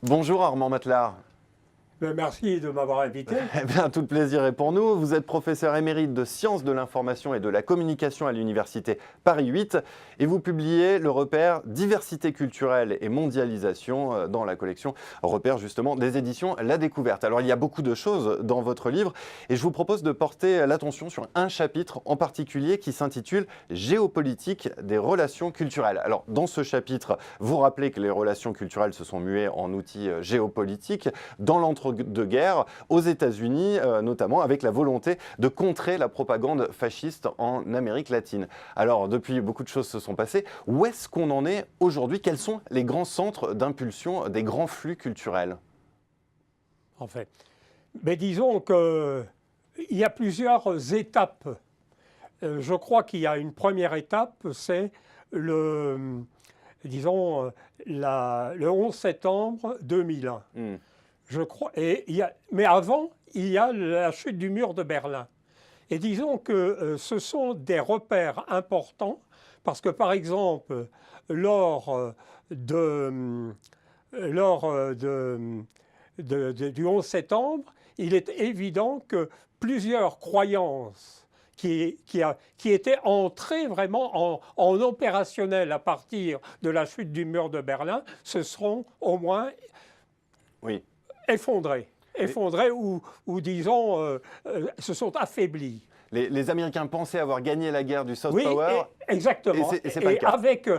Bonjour Armand Matelard. Merci de m'avoir invité. Eh bien, tout le plaisir est pour nous. Vous êtes professeur émérite de sciences de l'information et de la communication à l'université Paris 8 et vous publiez le repère Diversité culturelle et mondialisation dans la collection repère justement des éditions La Découverte. Alors, il y a beaucoup de choses dans votre livre et je vous propose de porter l'attention sur un chapitre en particulier qui s'intitule Géopolitique des relations culturelles. Alors, dans ce chapitre, vous rappelez que les relations culturelles se sont muées en outils géopolitiques dans l'entre-deux-guerres aux États-Unis, notamment avec la volonté de contrer la propagande fasciste en Amérique latine. Alors, depuis, beaucoup de choses se sont passées. Où est-ce qu'on en est aujourd'hui? Quels sont les grands centres d'impulsion des grands flux culturels? En fait, mais disons qu'il y a plusieurs étapes. Je crois qu'il y a une première étape, c'est le 11 septembre 2001. Je crois, mais avant, il y a la chute du mur de Berlin. Et disons que ce sont des repères importants, parce que par exemple, lors du 11 septembre, il est évident que plusieurs croyances qui étaient entrées vraiment en opérationnel à partir de la chute du mur de Berlin se seront au moins effondrées ou disons, se sont affaiblies. Les Américains pensaient avoir gagné la guerre du soft power. Exactement. Et c'est pas le cas. Avec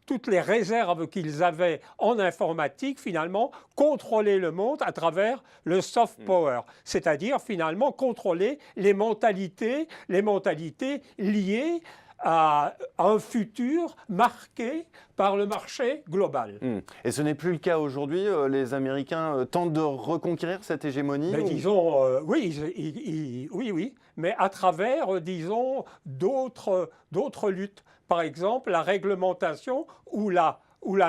toutes les réserves qu'ils avaient en informatique, finalement, contrôler le monde à travers le soft power. C'est-à-dire, finalement, contrôler les mentalités liées à un futur marqué par le marché global. Et ce n'est plus le cas aujourd'hui. Les Américains tentent de reconquérir cette hégémonie. Mais disons, oui, mais à travers, disons, d'autres luttes. Par exemple, la réglementation ou la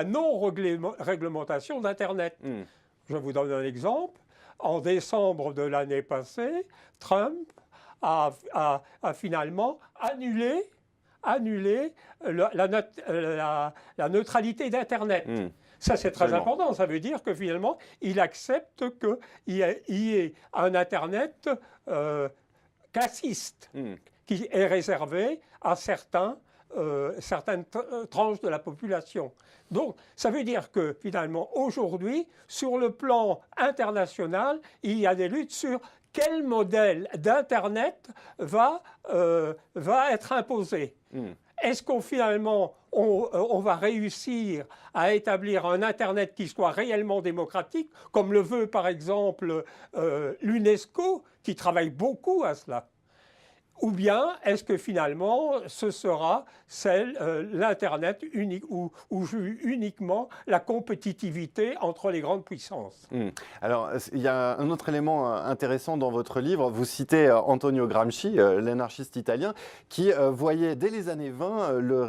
non-réglementation d'Internet. Je vous donne un exemple. En décembre de l'année passée, Trump a finalement annulé la neutralité d'Internet. Ça, c'est très important. Ça veut dire que finalement, il accepte qu'il y ait un Internet classiste qui est réservé à certaines tranches de la population. Donc, ça veut dire que finalement, aujourd'hui, sur le plan international, il y a des luttes sur quel modèle d'Internet va être imposé. Est-ce qu'on finalement, on va réussir à établir un Internet qui soit réellement démocratique, comme le veut par exemple l'UNESCO, qui travaille beaucoup à cela? Ou bien est-ce que finalement ce sera l'Internet unique où joue uniquement la compétitivité entre les grandes puissances? Alors, il y a un autre élément intéressant dans votre livre. Vous citez Antonio Gramsci, l'anarchiste italien, qui voyait dès les années 20 dans le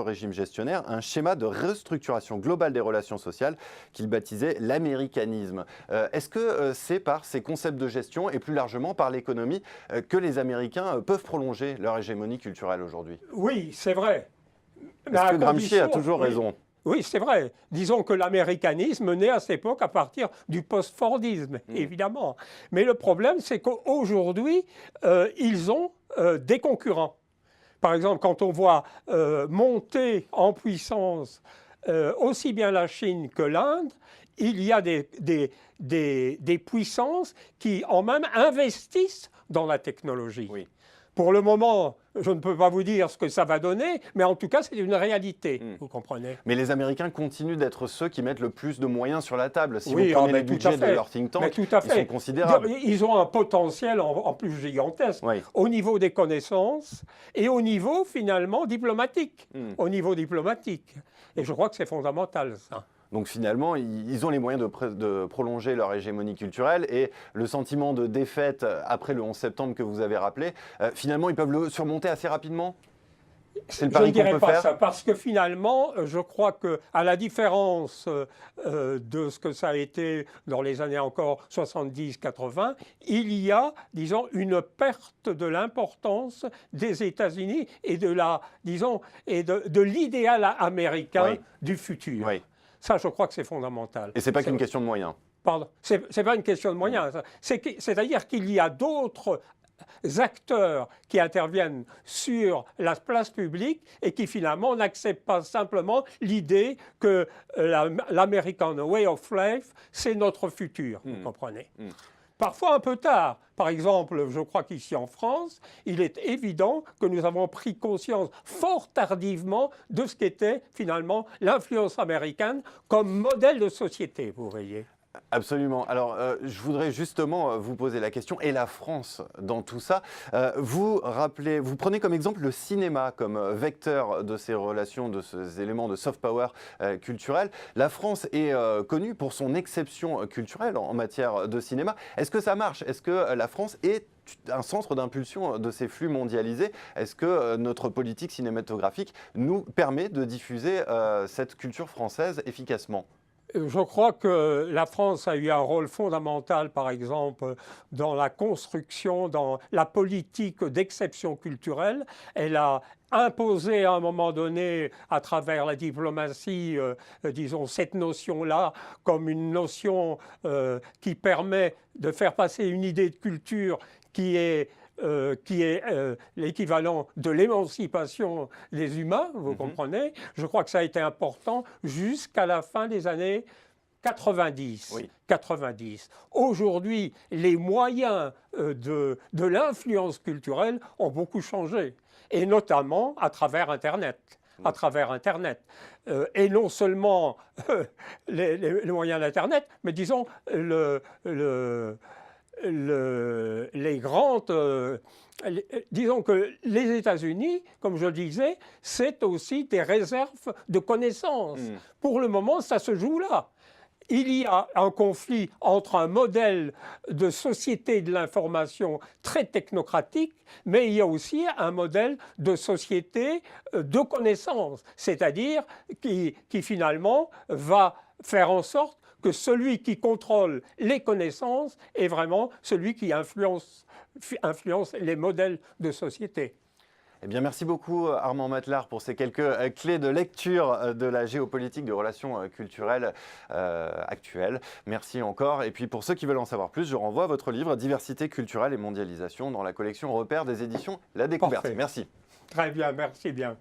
régime gestionnaire, un schéma de restructuration globale des relations sociales qu'il baptisait l'américanisme. Est-ce que c'est par ces concepts de gestion et plus largement par l'économie que les Américains peuvent prolonger leur hégémonie culturelle aujourd'hui? Oui, c'est vrai. Est-ce que Gramsci a toujours raison? Oui, c'est vrai. Disons que l'américanisme naît à cette époque à partir du post-Fordisme, évidemment. Mais le problème, c'est qu'aujourd'hui, ils ont des concurrents. Par exemple, quand on voit monter en puissance aussi bien la Chine que l'Inde, il y a des puissances qui en même investissent dans la technologie. Pour le moment, je ne peux pas vous dire ce que ça va donner, mais en tout cas, c'est une réalité, vous comprenez. Mais les Américains continuent d'être ceux qui mettent le plus de moyens sur la table. Si vous prenez les budgets de leur think tank, ils sont considérables. Ils ont un potentiel en plus gigantesque au niveau des connaissances et au niveau, finalement, diplomatique. Au niveau diplomatique. Et je crois que c'est fondamental, ça. Donc finalement, ils ont les moyens de prolonger leur hégémonie culturelle et le sentiment de défaite après le 11 septembre que vous avez rappelé, finalement, ils peuvent le surmonter assez rapidement? C'est le pari qu'on peut faire? Ça, parce que finalement, je crois qu'à la différence de ce que ça a été dans les années encore 70-80, il y a, disons, une perte de l'importance des États-Unis et de l'idéal américain du futur. Ça, je crois que c'est fondamental. Et ce n'est pas qu'une question de moyens. Pardon, c'est pas une question de moyens. C'est-à-dire qu'il y a d'autres acteurs qui interviennent sur la place publique et qui finalement n'acceptent pas simplement l'idée que l'American Way of Life, c'est notre futur, vous comprenez. Parfois un peu tard. Par exemple, je crois qu'ici en France, il est évident que nous avons pris conscience fort tardivement de ce qu'était finalement l'influence américaine comme modèle de société, vous voyez. Absolument. Alors, je voudrais justement vous poser la question, et la France dans tout ça. Vous prenez comme exemple le cinéma comme vecteur de ces relations, de ces éléments de soft power culturel. La France est connue pour son exception culturelle en matière de cinéma. Est-ce que ça marche? Est-ce que la France est un centre d'impulsion de ces flux mondialisés? Est-ce que notre politique cinématographique nous permet de diffuser cette culture française efficacement? Je crois que la France a eu un rôle fondamental, par exemple, dans la construction, dans la politique d'exception culturelle. Elle a imposé à un moment donné, à travers la diplomatie, disons, cette notion-là comme une notion qui permet de faire passer une idée de culture qui est l'équivalent de l'émancipation des humains, vous comprenez. Je crois que ça a été important jusqu'à la fin des années 90. Oui. 90. Aujourd'hui, les moyens de l'influence culturelle ont beaucoup changé, et notamment à travers Internet. À travers Internet. Et non seulement les moyens d'Internet, mais disons les grandes... disons que les États-Unis, comme je le disais, c'est aussi des réserves de connaissances. Pour le moment, ça se joue là. Il y a un conflit entre un modèle de société de l'information très technocratique, mais il y a aussi un modèle de société de connaissances, c'est-à-dire qui finalement va faire en sorte que celui qui contrôle les connaissances est vraiment celui qui influence les modèles de société. Eh bien, merci beaucoup Armand Matelard pour ces quelques clés de lecture de la géopolitique de relations culturelles actuelles. Merci encore. Et puis pour ceux qui veulent en savoir plus, je renvoie à votre livre « Diversité culturelle et mondialisation » dans la collection Repères des éditions La Découverte. Parfait. Merci. Très bien, merci bien.